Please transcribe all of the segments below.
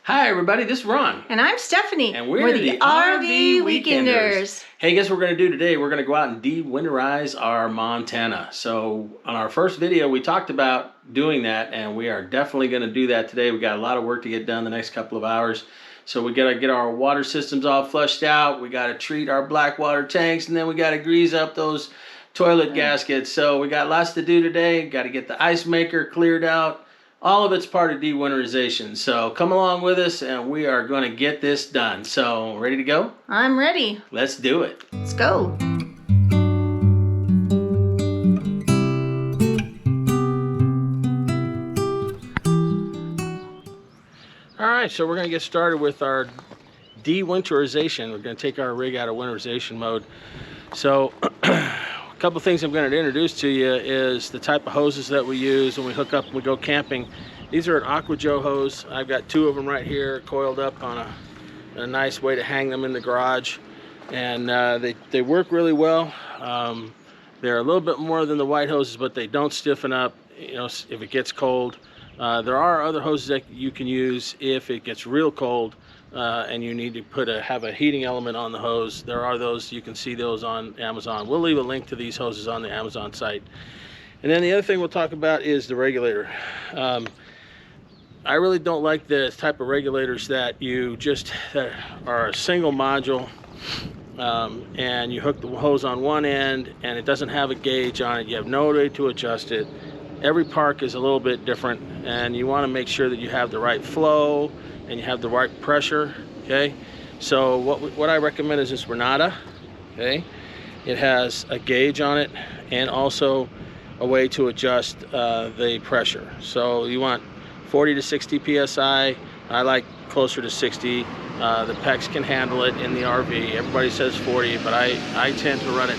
Hi everybody, this is Ron. And I'm Stephanie. And we're the RV Weekenders. Hey, guess what we're going to do today? We're going to go out and de-winterize our Montana. So on our first video, we talked about doing that, and we are definitely going to do that today. We got a lot of work to get done the next couple of hours. So we got to get our water systems all flushed out. We got to treat our black water tanks, and then we got to grease up those toilet gaskets. So we got lots to do today. Got to get the ice maker cleared out. All of it's part of de-winterization. So come along with us and we are going to get this done. So ready to go? I'm ready. Let's do it. Let's go. All right, so we're going to get started with our de-winterization. We're going to take our rig out of winterization mode. So a couple things I'm going to introduce to you is the type of hoses that we use when we hook up and we go camping. These are an Aqua Joe hose. I've got two of them right here coiled up on a nice way to hang them in the garage, and they work really well. They're a little bit more than the white hoses, but they don't stiffen up, you know, if it gets cold. There are other hoses that you can use if it gets real cold and you need to have a heating element on the hose. There are those, you can see those on Amazon. We'll leave a link to these hoses on the Amazon site. And then the other thing we'll talk about is the regulator. I really don't like the type of regulators that are a single module and you hook the hose on one end and it doesn't have a gauge on it. You have no way to adjust it. Every park is a little bit different, and you want to make sure that you have the right flow and you have the right pressure. Okay, so what I recommend is this Renata. Okay, it has a gauge on it and also a way to adjust the pressure. So you want 40 to 60 psi. I like closer to 60. The PEX can handle it in the RV. Everybody says 40, but I tend to run it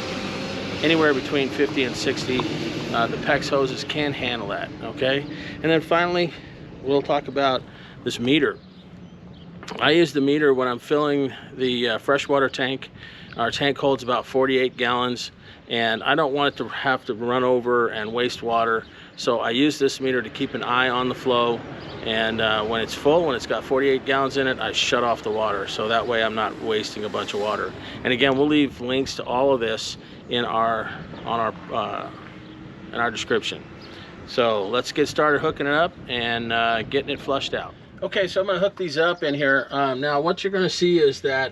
anywhere between 50 and 60. The PEX hoses can handle that, okay? And then finally, we'll talk about this meter. I use the meter when I'm filling the freshwater tank. Our tank holds about 48 gallons, and I don't want it to have to run over and waste water. So I use this meter to keep an eye on the flow, and when it's full, when it's got 48 gallons in it, I shut off the water. So that way I'm not wasting a bunch of water. And again, we'll leave links to all of this in our description. So let's get started hooking it up and getting it flushed out. Okay, so I'm going to hook these up in here. Now what you're going to see is that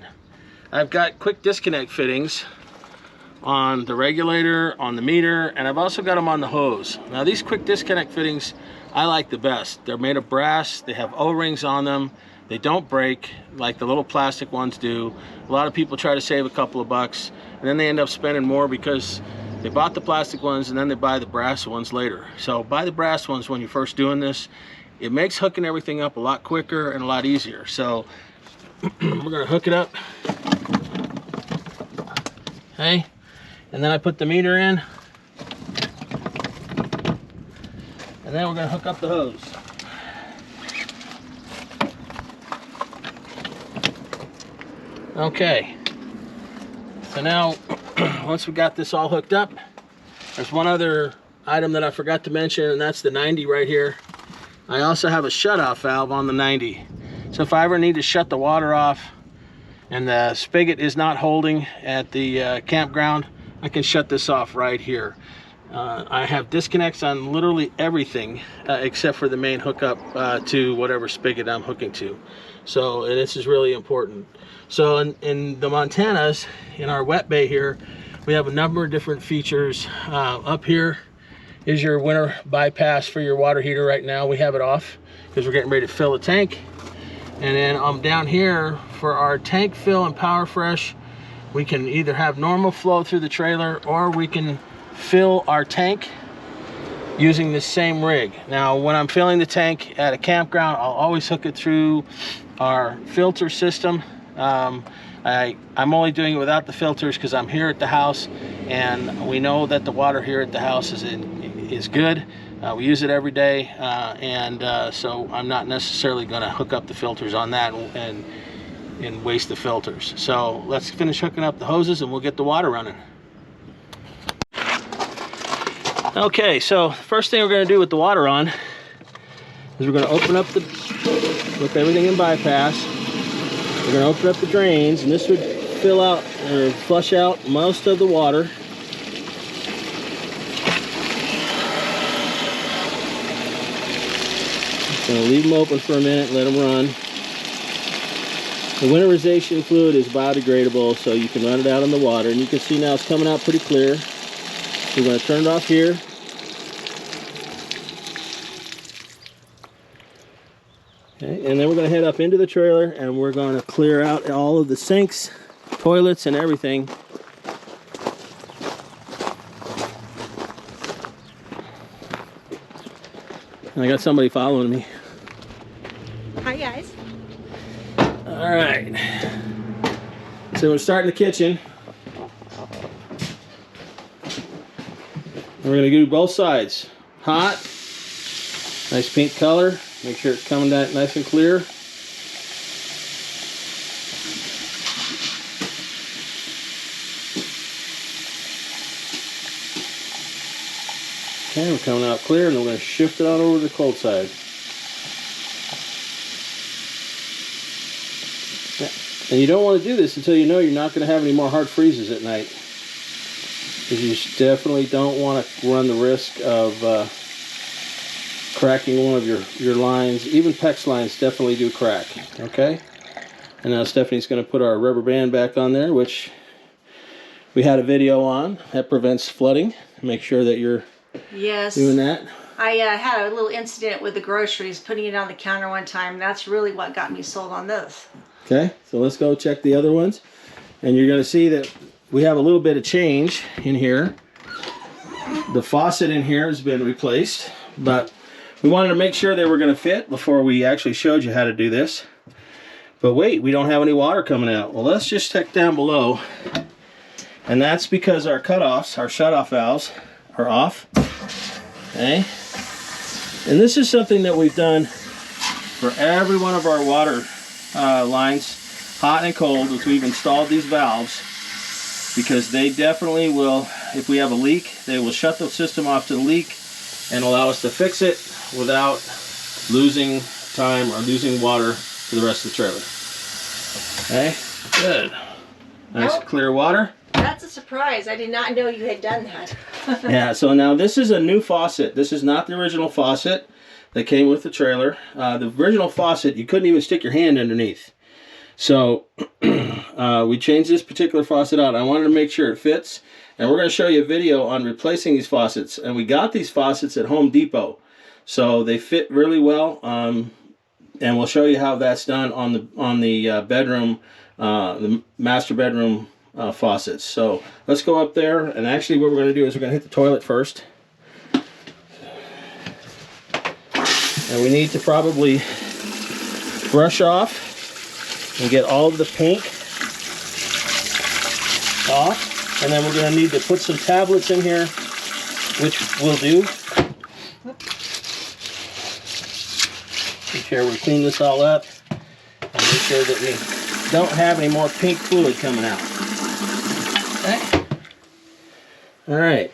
I've got quick disconnect fittings on the regulator, on the meter, and I've also got them on the hose. Now these quick disconnect fittings I like the best. They're made of brass, they have O-rings on them, they don't break like the little plastic ones do. A lot of people try to save a couple of bucks and then they end up spending more because they bought the plastic ones and then they buy the brass ones later. So buy the brass ones when you're first doing this. It makes hooking everything up a lot quicker and a lot easier. So we're gonna hook it up. Okay, and then I put the meter in. And then we're gonna hook up the hose. Okay, so now once we got this all hooked up, there's one other item that I forgot to mention, and that's the 90 right here. I also have a shutoff valve on the 90. So if I ever need to shut the water off and the spigot is not holding at the campground, I can shut this off right here. I have disconnects on literally everything except for the main hookup to whatever spigot I'm hooking to. So, and this is really important. So in the Montanas, in our wet bay here, we have a number of different features. Up here is your winter bypass for your water heater. Right now we have it off because we're getting ready to fill the tank. And then down here for our tank fill and power fresh, we can either have normal flow through the trailer or we can fill our tank using this same rig. Now when I'm filling the tank at a campground, I'll always hook it through our filter system. I'm only doing it without the filters because I'm here at the house and we know that the water here at the house is good. We use it every day, so I'm not necessarily going to hook up the filters on that and waste the filters. So let's finish hooking up the hoses and we'll get the water running. Okay, so the first thing we're going to do with the water on is we're going to open up the with everything in bypass. We're going to open up the drains, and this would fill out or flush out most of the water. Going to leave them open for a minute, let them run. The winterization fluid is biodegradable, so you can run it out in the water, and you can see now it's coming out pretty clear. We're going to turn it off here. Okay, and then we're going to head up into the trailer, and we're going to clear out all of the sinks, toilets, and everything. And I got somebody following me. Hi guys. All right. So we're starting the kitchen. We're going to do both sides. Hot, nice pink color. Make sure it's coming out nice and clear. Okay, we're coming out clear, and then we're going to shift it on over to the cold side. And you don't want to do this until you know you're not going to have any more hard freezes at night. Because you definitely don't want to run the risk of cracking one of your lines. Even PEX lines definitely do crack. Okay? And now Stephanie's going to put our rubber band back on there, which we had a video on. That prevents flooding. Make sure that you're doing that. I had a little incident with the groceries, putting it on the counter one time. That's really what got me sold on this. Okay, so let's go check the other ones. And you're going to see that we have a little bit of change in here. The faucet in here has been replaced, but we wanted to make sure they were going to fit before we actually showed you how to do this. But wait, we don't have any water coming out. Well, let's just check down below. And that's because our cutoffs, our shutoff valves, are off. Okay. And this is something that we've done for every one of our water lines, hot and cold, as we've installed these valves, because they definitely will, if we have a leak, they will shut the system off to the leak and allow us to fix it without losing time or losing water for the rest of the trailer. Okay, good. Nice Nope. Clear water. That's a surprise. I did not know you had done that. Yeah, so now this is a new faucet. This is not the original faucet that came with the trailer. The original faucet, you couldn't even stick your hand underneath. So we changed this particular faucet out. I wanted to make sure it fits. And we're going to show you a video on replacing these faucets. And we got these faucets at Home Depot. So they fit really well. And we'll show you how that's done on the bedroom, the master bedroom faucets. So let's go up there, and actually what we're going to do is we're going to hit the toilet first. And we need to probably brush off and get all of the paint off. And then we're going to need to put some tablets in here, which we'll do. Make sure we clean this all up and make sure that we don't have any more pink fluid coming out. Okay. All right.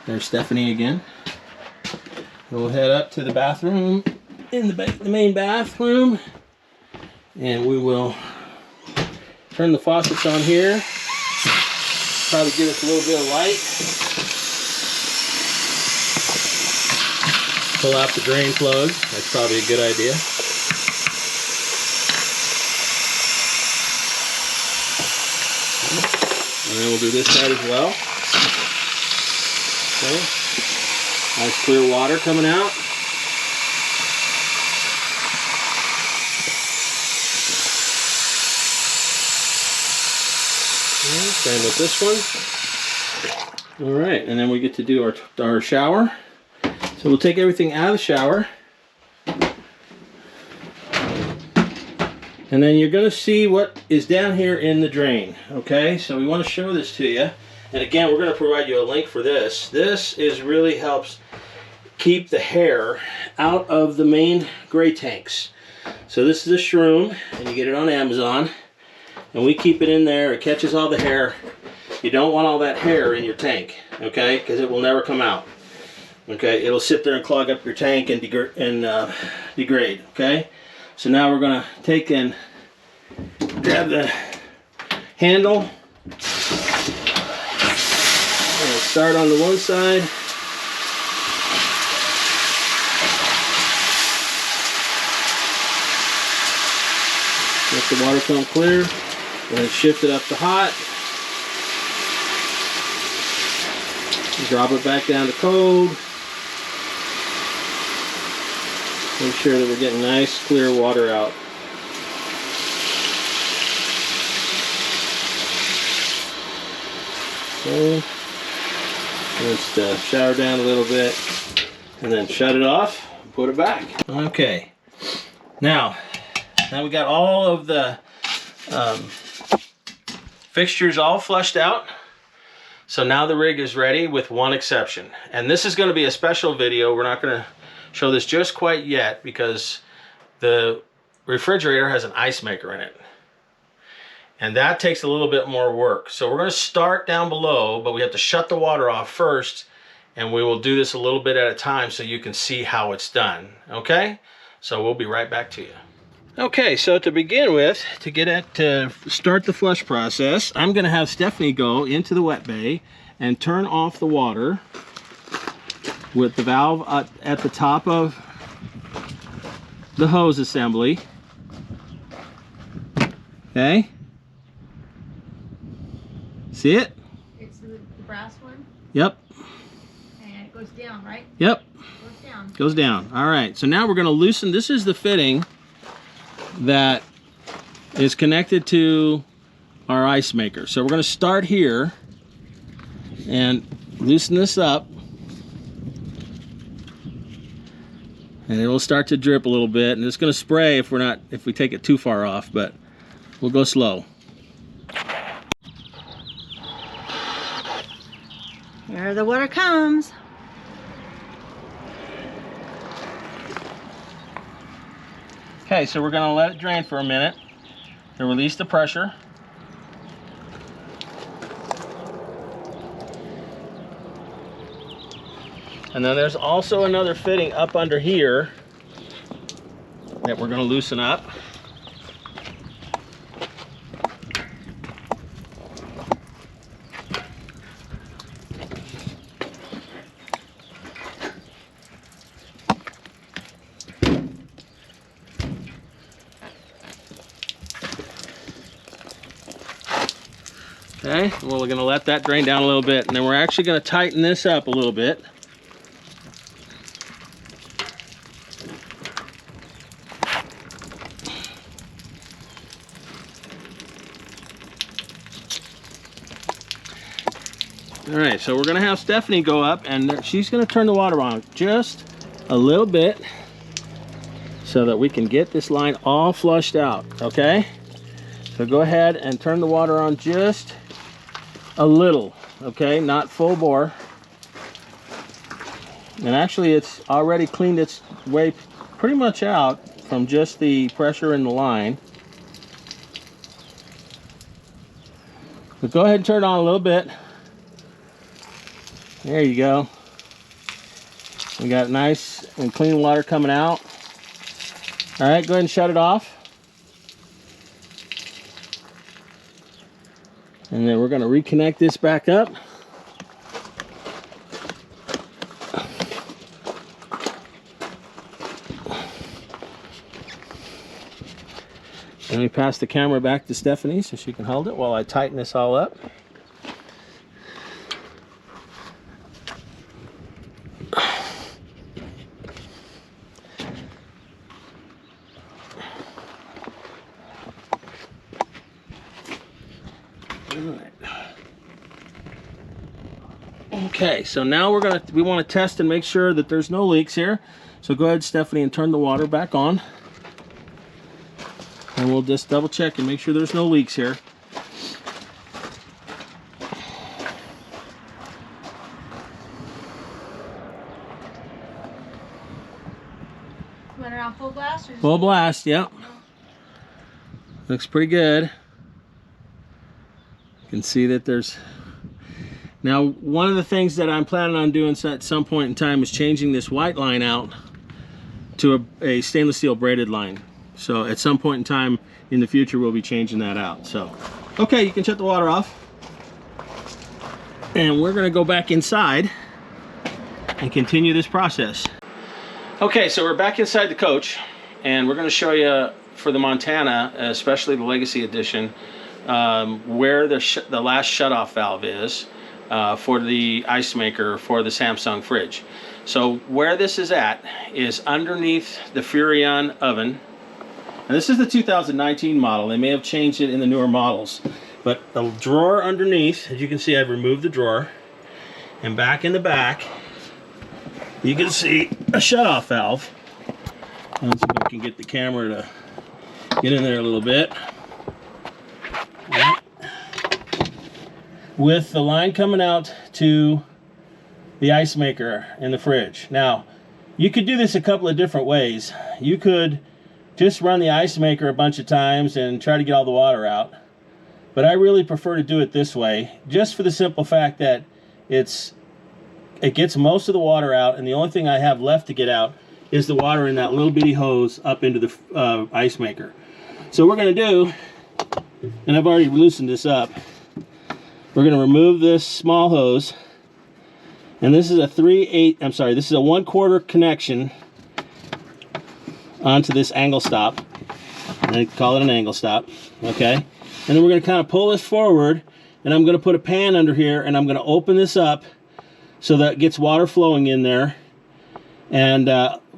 There's Stephanie again. We'll head up to the bathroom, in the main bathroom, and we will turn the faucets on here. Probably give us a little bit of light. Pull out the drain plug. That's probably a good idea. And then we'll do this side as well. Okay. Nice clear water coming out. Okay, same with this one. All right, and then we get to do our shower. So we'll take everything out of the shower. And then you're going to see what is down here in the drain. Okay, so we want to show this to you. And again, we're going to provide you a link for this. This really helps keep the hair out of the main gray tanks. So this is a shroom, and you get it on Amazon. And we keep it in there. It catches all the hair. You don't want all that hair in your tank, okay? Because it will never come out. Okay, it'll sit there and clog up your tank and degrade. Okay, so now we're gonna take and grab the handle. We'll start on the one side. Let the water come clear, and then shift it up to hot. Drop it back down to cold. Make sure that we're getting nice, clear water out. Okay. Let's shower down a little bit, and then shut it off and put it back. Okay. Now we got all of the fixtures all flushed out. So now the rig is ready with one exception. And this is going to be a special video. We're not going to show this just quite yet because the refrigerator has an ice maker in it. And that takes a little bit more work. So we're going to start down below, but we have to shut the water off first. And we will do this a little bit at a time so you can see how it's done. Okay? So we'll be right back to you. Okay, so to begin with, to start the flush process, I'm going to have Stephanie go into the wet bay and turn off the water with the valve at the top of the hose assembly. Okay? See it? It's the brass one? Yep. And it goes down, right? Yep. Goes down. Goes down. All right, so now we're going to loosen. This is the fitting that is connected to our ice maker. So we're going to start here and loosen this up, and it will start to drip a little bit, and it's going to spray if we take it too far off, but we'll go slow. Here the water comes. Okay, so we're going to let it drain for a minute to release the pressure. And then there's also another fitting up under here that we're going to loosen up. Okay, well, we're going to let that drain down a little bit, and then we're actually going to tighten this up a little bit. All right, so we're going to have Stephanie go up, and she's going to turn the water on just a little bit so that we can get this line all flushed out, okay? So go ahead and turn the water on just a little, okay? Not full bore. And actually, it's already cleaned its way pretty much out from just the pressure in the line. But go ahead and turn it on a little bit. There you go. We got nice and clean water coming out. All right, go ahead and shut it off. And then we're going to reconnect this back up. Let me pass the camera back to Stephanie so she can hold it while I tighten this all up. Okay, so now we want to test and make sure that there's no leaks here. So go ahead, Stephanie, and turn the water back on. And we'll just double check and make sure there's no leaks here. Went around full blast? Or Full blast, yep. Looks pretty good. You can see that there's Now, one of the things that I'm planning on doing at some point in time is changing this white line out to a stainless steel braided line. So at some point in time in the future, we'll be changing that out. So, okay, you can shut the water off. And we're gonna go back inside and continue this process. Okay, so we're back inside the coach, and we're gonna show you for the Montana, especially the Legacy Edition, where the last shutoff valve is for the ice maker for the Samsung fridge. So where this is at is underneath the Furrion oven. And this is the 2019 model. They may have changed it in the newer models. But the drawer underneath, as you can see, I've removed the drawer. And back in the back, you can see a shutoff valve. Let's see if I can get the camera to get in there a little bit. Right. With the line coming out to the ice maker in the fridge. Now, you could do this a couple of different ways. You could just run the ice maker a bunch of times and try to get all the water out. But I really prefer to do it this way, just for the simple fact that it gets most of the water out, and the only thing I have left to get out is the water in that little bitty hose up into the ice maker. So what we're going to do, and I've already loosened this up, we're going to remove this small hose, and this is a 1/4 connection onto this angle stop. I call it an angle stop, okay? And then we're going to kind of pull this forward, and I'm going to put a pan under here, and I'm going to open this up so that it gets water flowing in there and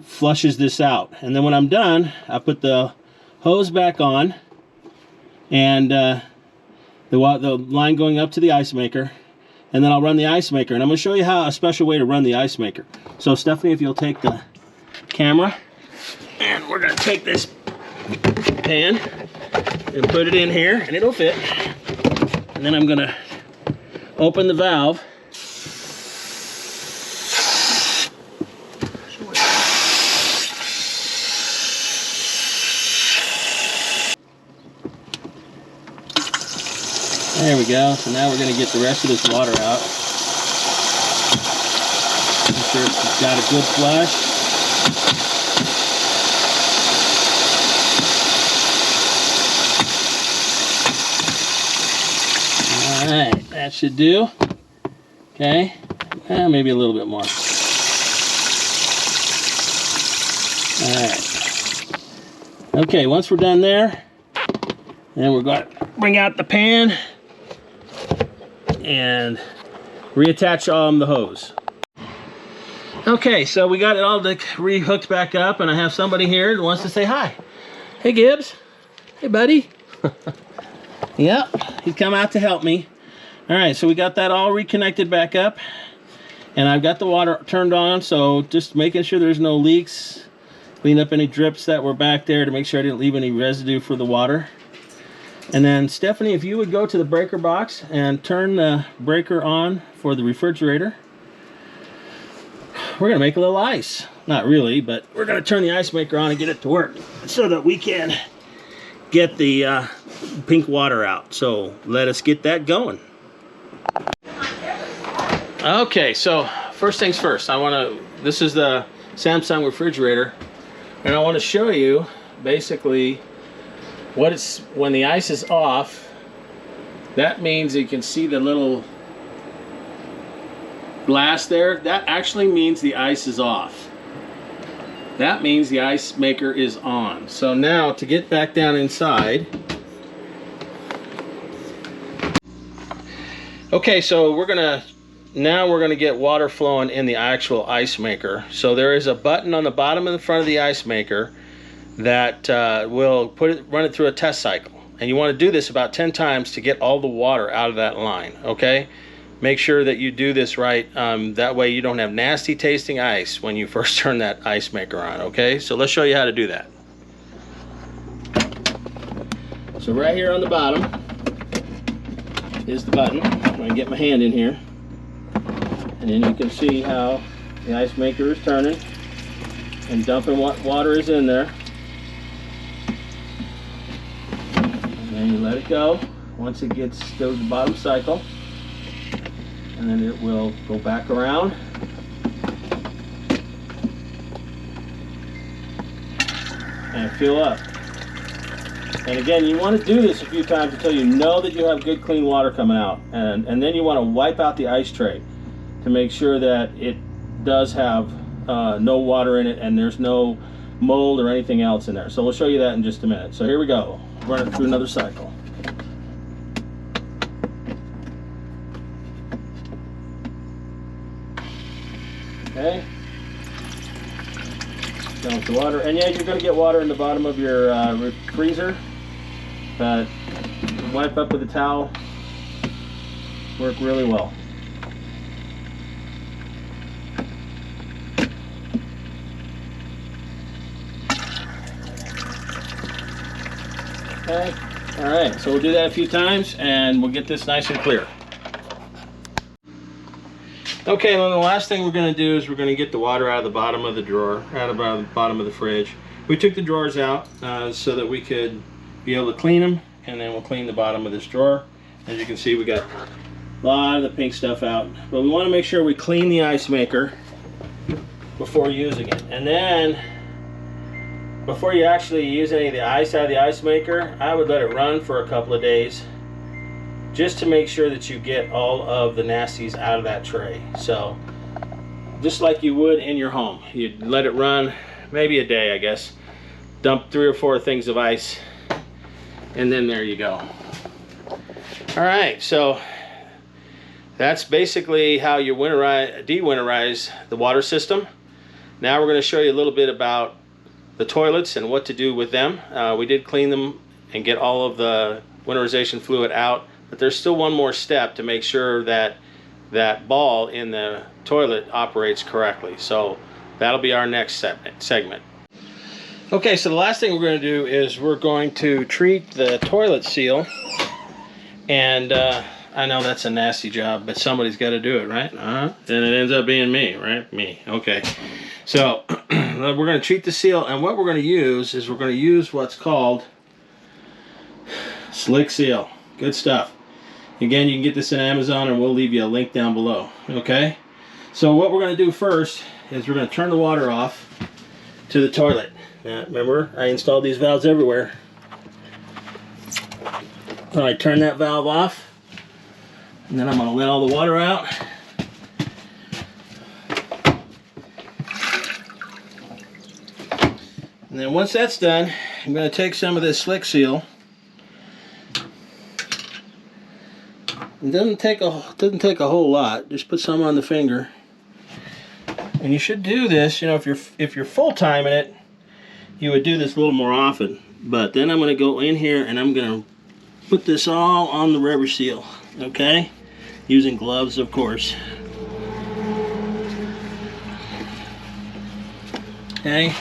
flushes this out. And then when I'm done, I put the hose back on, and the line going up to the ice maker, and then I'll run the ice maker. And I'm going to show you a special way to run the ice maker. So Stephanie, if you'll take the camera, and we're going to take this pan and put it in here, and it'll fit. And then I'm going to open the valve. There we go. So now we're going to get the rest of this water out. Make sure it's got a good flush. Alright, that should do. Okay. Maybe a little bit more. Alright. Okay, once we're done there, then we're going to bring out the pan and reattach the hose. Okay, so we got it all re-hooked back up, and I have somebody here that wants to say hi. Hey, Gibbs. Hey, buddy. Yep, he's come out to help me. All right, so we got that all reconnected back up, and I've got the water turned on, so just making sure there's no leaks, clean up any drips that were back there to make sure I didn't leave any residue for the water. And then Stephanie, if you would go to the breaker box and turn the breaker on for the refrigerator. We're gonna make a little ice. Not really, but we're gonna turn the ice maker on and get it to work so that we can get the pink water out. So let us get that going. Okay, so first things first, this is the Samsung refrigerator, and I want to show you basically when the ice is off. That means you can see the little glass there. That actually means the ice is off. That means the ice maker is on. So now to get back down inside. Okay, so we're gonna get water flowing in the actual ice maker. So there is a button on the bottom and the front of the ice maker that will run it through a test cycle. And you want to do this about 10 times to get all the water out of that line, okay? Make sure that you do this right. That way you don't have nasty tasting ice when you first turn that ice maker on, okay? So let's show you how to do that. So right here on the bottom is the button. I'm going to get my hand in here. And then you can see how the ice maker is turning and dumping what water is in there. And then you let it go once it goes to the bottom cycle. and then it will go back around. And fill up. And again, you want to do this a few times until you know that you have good clean water coming out. And then you want to wipe out the ice tray to make sure that it does have no water in it and there's no mold or anything else in there. So we'll show you that in just a minute. So here we go. Run it through another cycle. Okay. Dump the water, and yeah, you're going to get water in the bottom of your freezer, but wipe up with a towel. Work really well. Okay. All right. So we'll do that a few times, and we'll get this nice and clear. Okay, and then the last thing we're going to do is we're going to get the water out of the bottom of the drawer, out of the bottom of the fridge. We took the drawers out so that we could be able to clean them, and then we'll clean the bottom of this drawer. As you can see, we got a lot of the pink stuff out, but we want to make sure we clean the ice maker before using it. And then, before you actually use any of the ice out of the ice maker, I would let it run for a couple of days, just to make sure that you get all of the nasties out of that tray. So just like you would in your home, you'd let it run maybe a day, I guess. Dump 3 or 4 things of ice, and then there you go. All right, so that's basically how you de-winterize the water system. Now we're going to show you a little bit about the toilets and what to do with them. We did clean them and get all of the winterization fluid out. But there's still one more step to make sure that that ball in the toilet operates correctly. So that'll be our next segment. Okay, so the last thing we're going to do is we're going to treat the toilet seal. And I know that's a nasty job, but somebody's got to do it, right? And it ends up being me, right? Me. Okay. So we're going to treat the seal, and what we're going to use is we're going to use what's called Slick Seal. Good stuff. Again, you can get this in Amazon, and we'll leave you a link down below. Okay? So what we're going to do first is we're going to turn the water off to the toilet. Now, remember, I installed these valves everywhere. So I turn that valve off, and then I'm going to let all the water out. And then once that's done, I'm going to take some of this Slick Seal. It doesn't take a whole lot. Just put some on the finger, and you should do this. You know, if you're full time in it, you would do this a little more often. But then I'm going to go in here and I'm going to put this all on the rubber seal. Okay, using gloves, of course. Okay,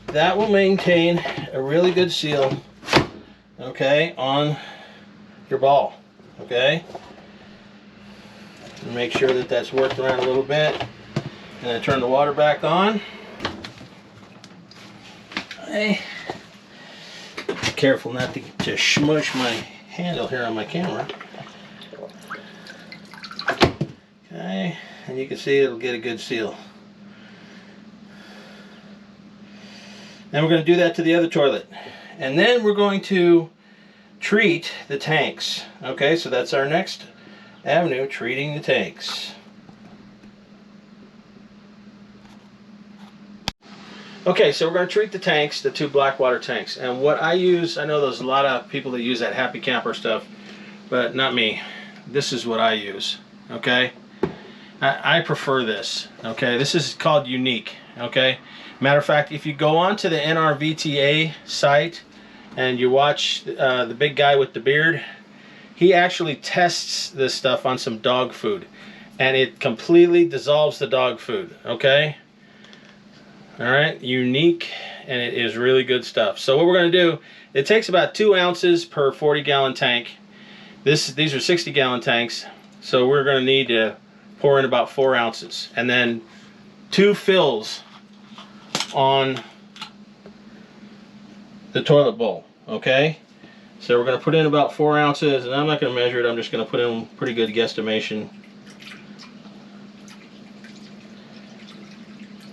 that will maintain a really good seal. Okay, on your ball. Okay, and make sure that that's worked around a little bit, and then turn the water back on. Okay, careful not to smush my handle here on my camera. Okay, and you can see it'll get a good seal. Then we're going to do that to the other toilet, and then we're going to treat the tanks. Okay, so that's our next avenue, treating the tanks. Okay, so we're going to treat the tanks, the 2 black water tanks. And what I use, I know there's a lot of people that use that Happy Camper stuff, but not me. This is what I use. Okay, I prefer this. Okay, this is called Unique. Okay, matter of fact, if you go onto the NRVTA site and you watch the big guy with the beard, he actually tests this stuff on some dog food, and it completely dissolves the dog food. Okay, all right, Unique, and it is really good stuff. So what we're going to do, it takes about 2 ounces per 40-gallon tank. These are 60-gallon tanks, so we're going to need to pour in about 4 ounces, and then 2 fills on the toilet bowl. Okay, So we're going to put in about 4 ounces, and I'm not going to measure it, I'm just going to put in pretty good guesstimation.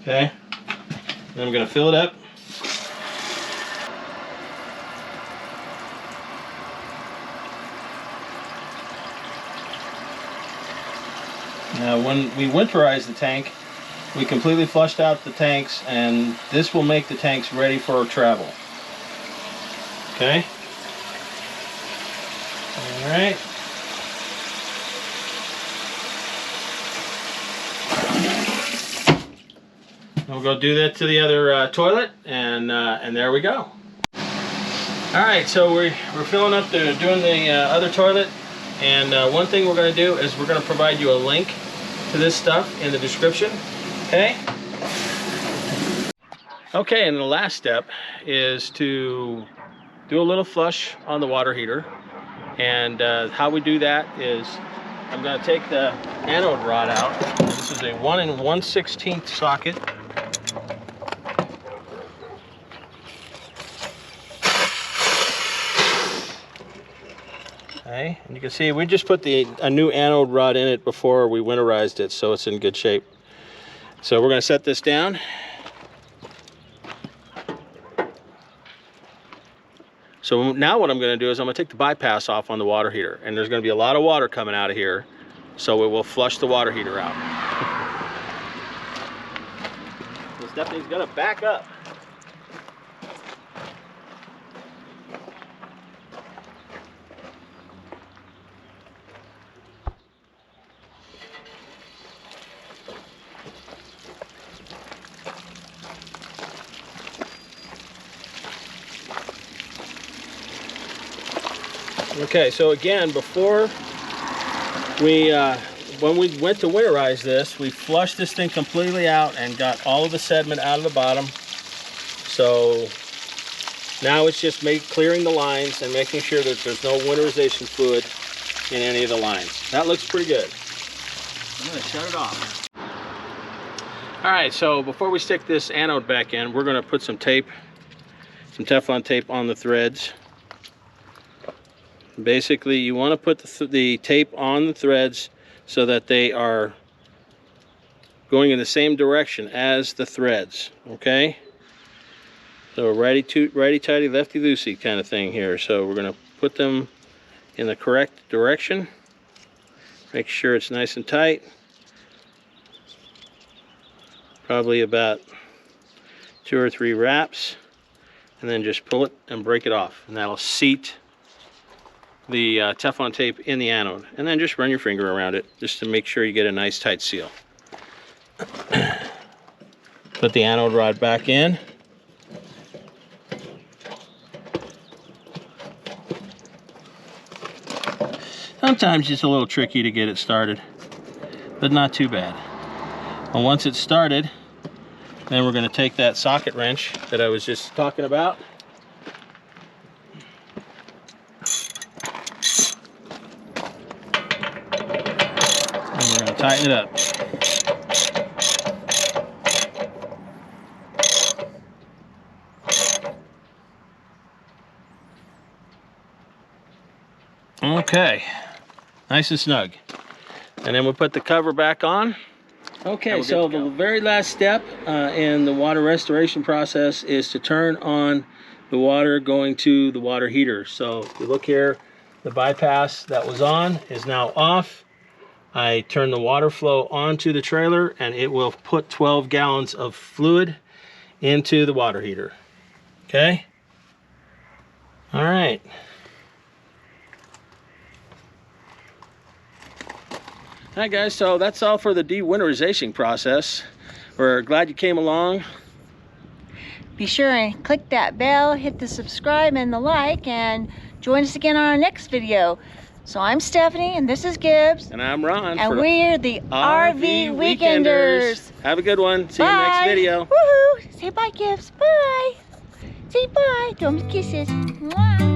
Okay, then I'm going to fill it up. Now when we winterize the tank, we completely flushed out the tanks, and this will make the tanks ready for travel. Okay? Alright. We'll go do that to the other toilet, and there we go. Alright, so we're filling up doing the other toilet, and one thing we're going to do is we're going to provide you a link to this stuff in the description. Okay? Okay, and the last step is to do a little flush on the water heater. And how we do that is I'm going to take the anode rod out. This is a 1 1/16 socket. Okay, and you can see we just put a new anode rod in it before we winterized it, so it's in good shape. So we're going to set this down. So now what I'm going to do is I'm going to take the bypass off on the water heater, and there's going to be a lot of water coming out of here, so it will flush the water heater out. So Stephanie's going to back up. Okay, so again, before when we went to winterize this, we flushed this thing completely out and got all of the sediment out of the bottom. So now it's just clearing the lines and making sure that there's no winterization fluid in any of the lines. That looks pretty good. I'm going to shut it off. All right, so before we stick this anode back in, we're going to put some tape, some Teflon tape on the threads. Basically, you want to put the tape on the threads so that they are going in the same direction as the threads, okay? So righty-tighty, lefty-loosey kind of thing here. So we're going to put them in the correct direction. Make sure it's nice and tight. Probably about 2 or 3 wraps. And then just pull it and break it off. And that'll seat the Teflon tape in the anode, and then just run your finger around it just to make sure you get a nice tight seal. Put the anode rod back in. Sometimes it's a little tricky to get it started, but not too bad. And once it's started, then we're going to take that socket wrench that I was just talking about, tighten it up. Okay, nice and snug. And then we'll put the cover back on. Okay, so the very last step in the water restoration process is to turn on the water going to the water heater. So if you look here, the bypass that was on is now off. I turn the water flow onto the trailer, and it will put 12 gallons of fluid into the water heater. Okay? All right. All right, guys, so that's all for the de-winterization process. We're glad you came along. Be sure and click that bell, hit the subscribe and the like, and join us again on our next video. So I'm Stephanie, and this is Gibbs. And I'm Ron. And we're the RV Weekenders. Have a good one. See you next video. Woohoo! Say bye, Gibbs. Bye. Say bye. Throw 'em kisses. Mwah.